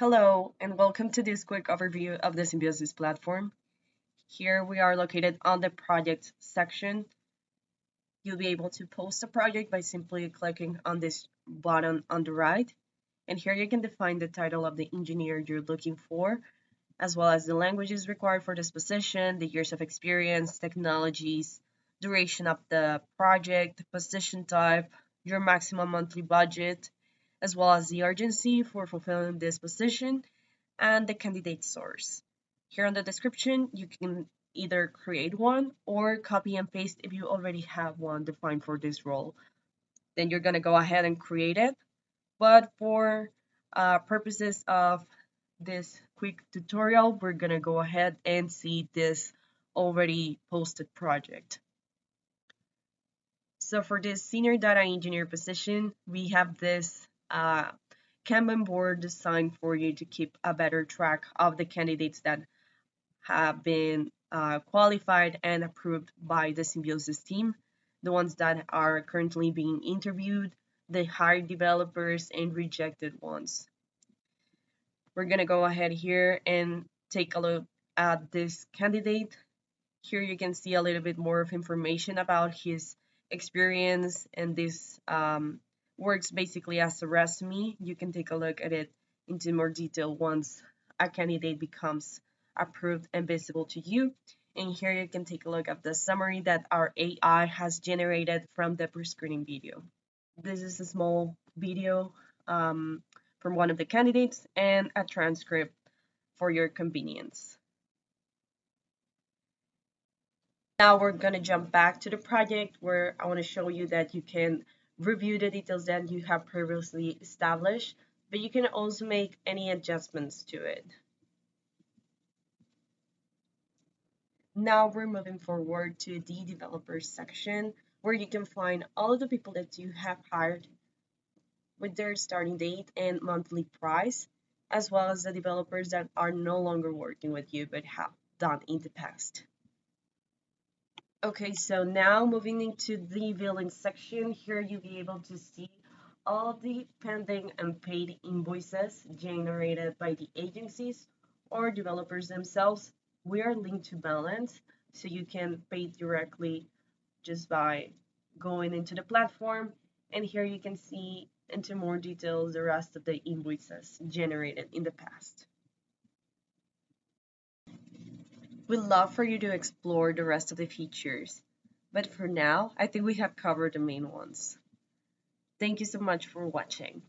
Hello, and welcome to this quick overview of the Simbiosis platform. Here we are located on the projects section. You'll be able to post a project by simply clicking on this button on the right. And here you can define the title of the engineer you're looking for, as well as the languages required for this position, the years of experience, technologies, duration of the project, position type, your maximum monthly budget, as well as the urgency for fulfilling this position and the candidate source. Here on the description, you can either create one or copy and paste if you already have one defined for this role. Then you're going to go ahead and create it. But for purposes of this quick tutorial, we're going to go ahead and see this already posted project. So for this senior data engineer position, we have this Kanban board designed for you to keep a better track of the candidates that have been qualified and approved by the Symbiosis team, the ones that are currently being interviewed, the hired developers, and rejected ones. We're going to go ahead here and take a look at this candidate. Here you can see a little bit more of information about his experience, and this works basically as a resume. You can take a look at it into more detail once a candidate becomes approved and visible to you. And here you can take a look at the summary that our AI has generated from the pre-screening video. This is a small video from one of the candidates and a transcript for your convenience. Now we're going to jump back to the project where I want to show you that you can review the details that you have previously established, but you can also make any adjustments to it. Now we're moving forward to the developers section where you can find all of the people that you have hired with their starting date and monthly price, as well as the developers that are no longer working with you but have done in the past. Okay, so now moving into the billing section, here you'll be able to see all the pending and paid invoices generated by the agencies or developers themselves. We are linked to balance, so you can pay directly just by going into the platform. And here you can see into more details the rest of the invoices generated in the past. We'd love for you to explore the rest of the features, but for now, I think we have covered the main ones. Thank you so much for watching.